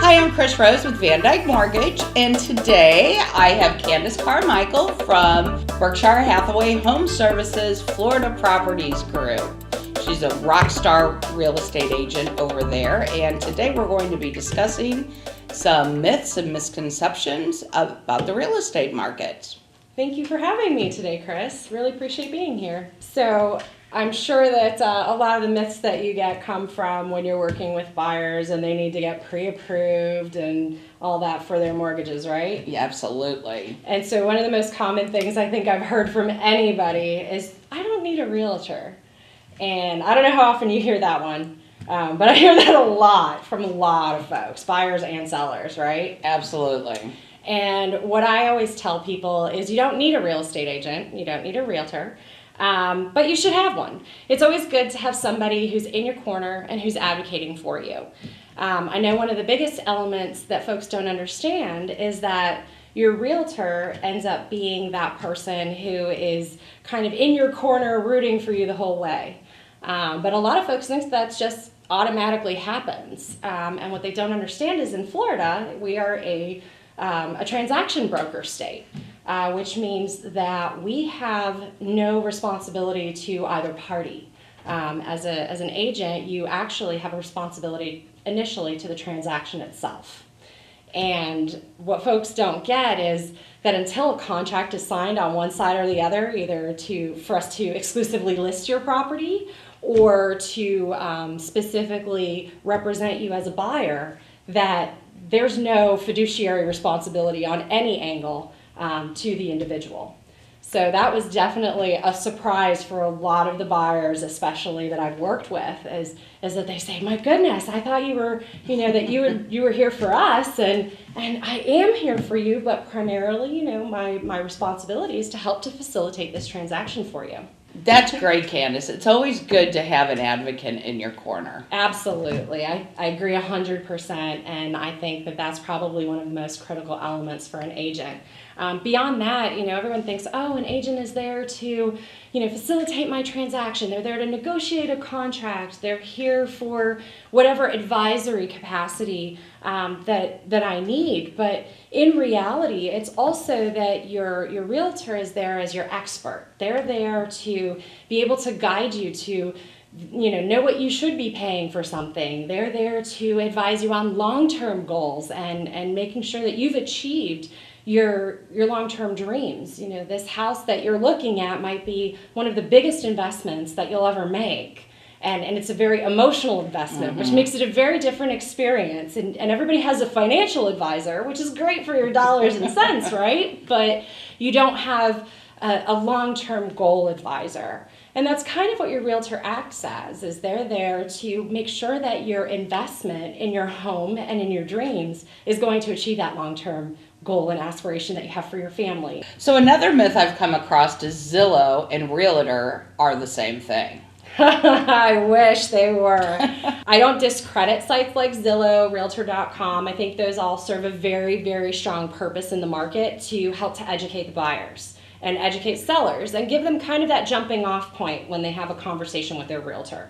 Hi, I'm Chris Rose with Dyke Mortgage, and today I have Candis Carmichael from Berkshire Hathaway Home Services Florida Properties Group. She's a rock star real estate agent over there, and today we're going to be discussing some myths and misconceptions about the real estate market. Thank you for having me today, Chris. Really appreciate being here. So I'm sure that a lot of the myths that you get come from when you're working with buyers and they need to get pre-approved and all that for their mortgages, right? Yeah, absolutely. And so one of the most common things I think I've heard from anybody is, I don't need a realtor. And I don't know how often you hear that one, but I hear that a lot from a lot of folks, buyers and sellers, right? Absolutely. And what I always tell people is you don't need a real estate agent, you don't need a realtor, but you should have one. It's always good to have somebody who's in your corner and who's advocating for you. I know one of the biggest elements that folks don't understand is that your realtor ends up being that person who is kind of in your corner rooting for you the whole way. But a lot of folks think that's just automatically happens. And what they don't understand is in Florida, we are a transaction broker state, which means that we have no responsibility to either party. As an agent, you actually have a responsibility initially to the transaction itself. And what folks don't get is that until a contract is signed on one side or the other, either for us to exclusively list your property or to specifically represent you as a buyer, that there's no fiduciary responsibility on any angle to the individual. So that was definitely a surprise for a lot of the buyers, especially that I've worked with, is that they say, "My goodness, I thought you were, that you were here for us, and I am here for you, but primarily, my responsibility is to help to facilitate this transaction for you." That's great, Candis. It's always good to have an advocate in your corner. Absolutely. I agree 100%, and I think that that's probably one of the most critical elements for an agent. Beyond that, everyone thinks, oh, an agent is there to, facilitate my transaction. They're there to negotiate a contract. They're here for whatever advisory capacity that I need. But in reality, it's also that your realtor is there as your expert. They're there to be able to guide you to know what you should be paying for something. They're there to advise you on long-term goals and making sure that you've achieved your long-term dreams. This house that you're looking at might be one of the biggest investments that you'll ever make. And it's a very emotional investment, which makes it a very different experience. And everybody has a financial advisor, which is great for your dollars and cents, right? But you don't have a long-term goal advisor. And that's kind of what your realtor acts as, is they're there to make sure that your investment in your home and in your dreams is going to achieve that long-term goal and aspiration that you have for your family. So another myth I've come across is Zillow and Realtor are the same thing. I wish they were. I don't discredit sites like Zillow, Realtor.com. I think those all serve a very, very strong purpose in the market to help to educate the buyers and educate sellers and give them kind of that jumping off point when they have a conversation with their realtor.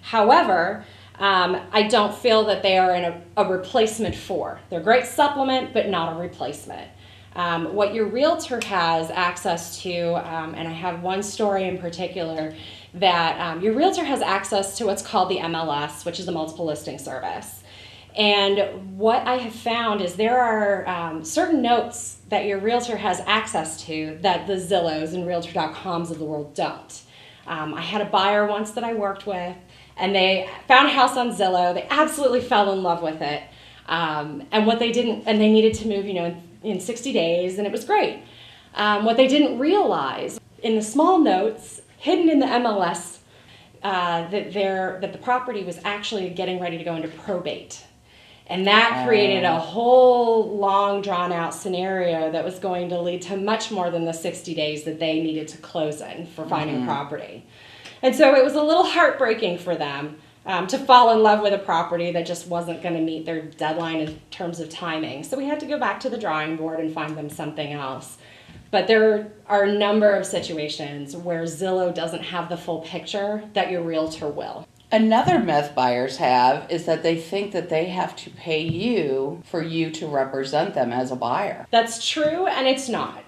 However, I don't feel that they are a replacement for. They're a great supplement, but not a replacement. What your realtor has access to, and I have one story in particular, that your realtor has access to what's called the MLS, which is a multiple listing service. And what I have found is there are certain notes that your realtor has access to that the Zillows and Realtor.coms of the world don't. I had a buyer once that I worked with, and they found a house on Zillow. They absolutely fell in love with it. And they needed to move, in 60 days, and it was great. What they didn't realize in the small notes hidden in the MLS, that the property was actually getting ready to go into probate. And that created a whole long drawn out scenario that was going to lead to much more than the 60 days that they needed to close in for finding property. And so it was a little heartbreaking for them to fall in love with a property that just wasn't going to meet their deadline in terms of timing. So we had to go back to the drawing board and find them something else. But there are a number of situations where Zillow doesn't have the full picture that your realtor will. Another myth buyers have is that they think that they have to pay you for you to represent them as a buyer. That's true, and it's not.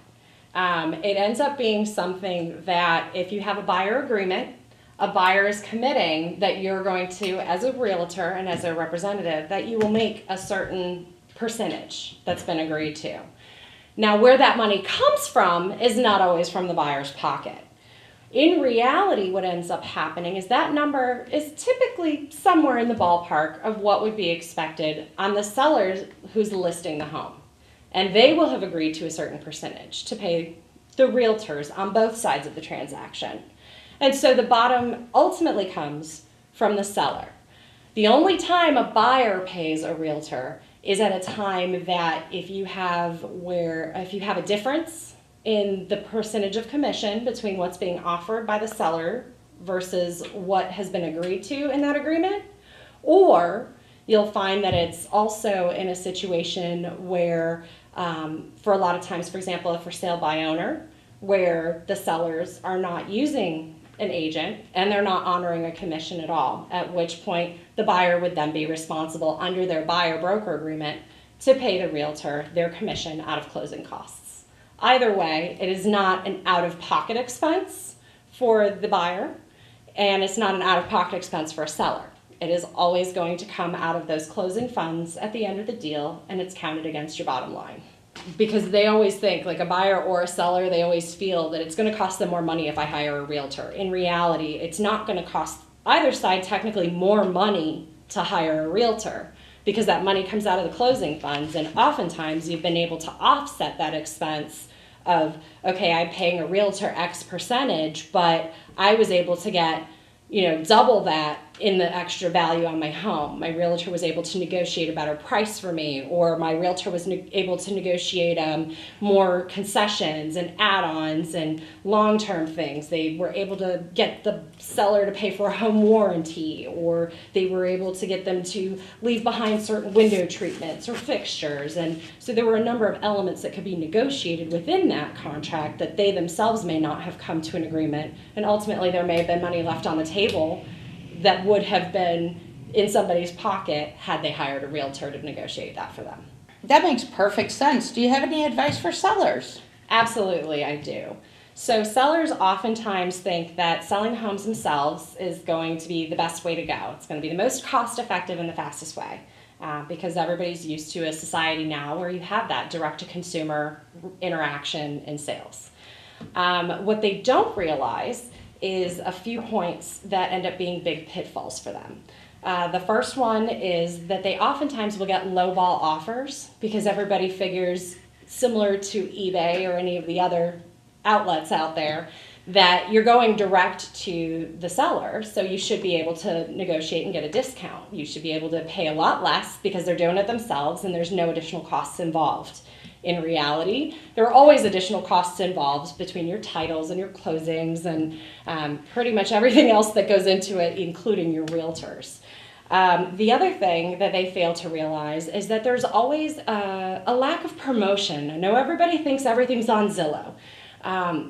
It ends up being something that if you have a buyer agreement, a buyer is committing that you're going to, as a realtor and as a representative, that you will make a certain percentage that's been agreed to. Now, where that money comes from is not always from the buyer's pocket. In reality, what ends up happening is that number is typically somewhere in the ballpark of what would be expected on the seller who's listing the home. And they will have agreed to a certain percentage to pay the realtors on both sides of the transaction. And so the bottom ultimately comes from the seller. The only time a buyer pays a realtor is at a time that if you have a difference in the percentage of commission between what's being offered by the seller versus what has been agreed to in that agreement, or you'll find that it's also in a situation where, for a lot of times, for example, a for sale by owner, where the sellers are not using an agent and they're not honoring a commission at all, at which point the buyer would then be responsible under their buyer broker agreement to pay the realtor their commission out of closing costs. Either way, it is not an out-of-pocket expense for the buyer, and it's not an out-of-pocket expense for a seller. It is always going to come out of those closing funds at the end of the deal, and it's counted against your bottom line. Because they always think, like a buyer or a seller, they always feel that it's going to cost them more money if I hire a realtor. In reality, it's not going to cost either side technically more money to hire a realtor, because that money comes out of the closing funds, and oftentimes you've been able to offset that expense of, okay, I'm paying a realtor X percentage, but I was able to get, double that in the extra value on my home. My realtor was able to negotiate a better price for me, or my realtor was able to negotiate more concessions and add-ons and long-term things. They were able to get the seller to pay for a home warranty, or they were able to get them to leave behind certain window treatments or fixtures. And so there were a number of elements that could be negotiated within that contract that they themselves may not have come to an agreement. And ultimately there may have been money left on the table that would have been in somebody's pocket had they hired a realtor to negotiate that for them. That makes perfect sense. Do you have any advice for sellers? Absolutely, I do. So sellers oftentimes think that selling homes themselves is going to be the best way to go. It's going to be the most cost-effective and the fastest way, because everybody's used to a society now where you have that direct-to-consumer interaction and sales. What they don't realize is a few points that end up being big pitfalls for them. The first one is that they oftentimes will get lowball offers because everybody figures, similar to eBay or any of the other outlets out there, that you're going direct to the seller, so you should be able to negotiate and get a discount. You should be able to pay a lot less because they're doing it themselves and there's no additional costs involved. In reality, there are always additional costs involved between your titles and your closings and pretty much everything else that goes into it, including your realtors. The other thing that they fail to realize is that there's always a lack of promotion. I know everybody thinks everything's on Zillow.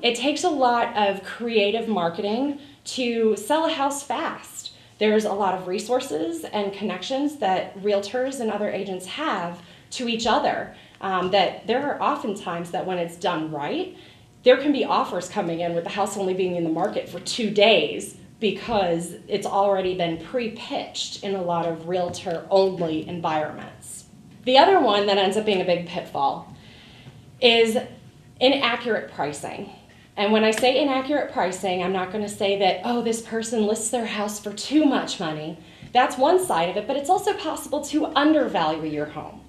It takes a lot of creative marketing to sell a house fast. There's a lot of resources and connections that realtors and other agents have to each other. That there are often times that when it's done right, there can be offers coming in with the house only being in the market for 2 days because it's already been pre-pitched in a lot of realtor-only environments. The other one that ends up being a big pitfall is inaccurate pricing. And when I say inaccurate pricing, I'm not going to say that, oh, this person lists their house for too much money. That's one side of it, but it's also possible to undervalue your home.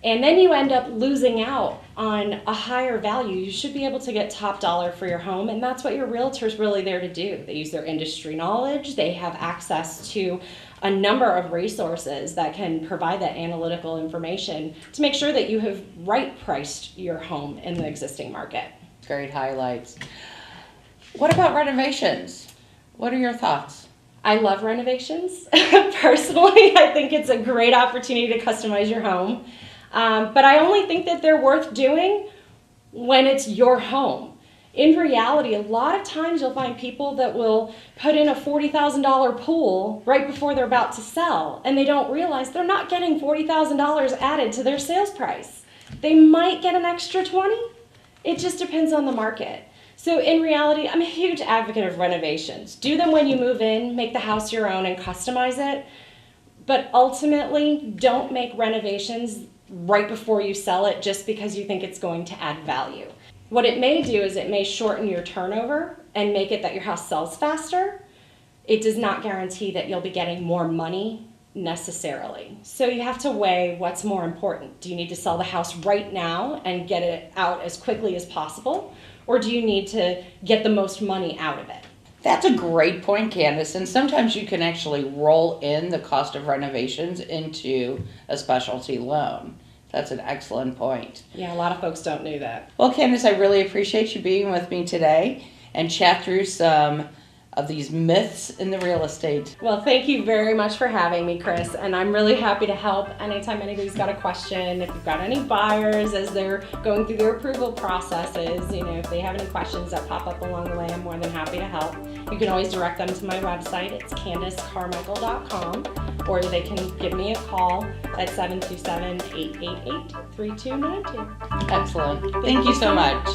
And then you end up losing out on a higher value. You should be able to get top dollar for your home, and that's what your realtor's really there to do. They use their industry knowledge. They have access to a number of resources that can provide that analytical information to make sure that you have right-priced your home in the existing market. Great highlights. What about renovations? What are your thoughts? I love renovations. Personally, I think it's a great opportunity to customize your home. But I only think that they're worth doing when it's your home. In reality, a lot of times you'll find people that will put in a $40,000 pool right before they're about to sell, and they don't realize they're not getting $40,000 added to their sales price. They might get an extra 20. It just depends on the market. So in reality, I'm a huge advocate of renovations. Do them when you move in, make the house your own and customize it. But ultimately, don't make renovations right before you sell it just because you think it's going to add value. What it may do is it may shorten your turnover and make it that your house sells faster. It does not guarantee that you'll be getting more money necessarily. So you have to weigh what's more important. Do you need to sell the house right now and get it out as quickly as possible? Or do you need to get the most money out of it? That's a great point, Candace. And sometimes you can actually roll in the cost of renovations into a specialty loan. That's an excellent point. Yeah, a lot of folks don't know that. Well, Candace, I really appreciate you being with me today and chat through some of these myths in the real estate. Well, thank you very much for having me, Chris, and I'm really happy to help anytime anybody's got a question. If you've got any buyers as they're going through their approval processes, if they have any questions that pop up along the way, I'm more than happy to help. You can always direct them to my website. It's candiscarmichael.com, or they can give me a call at 727-888-3292. Excellent. Thank you so much.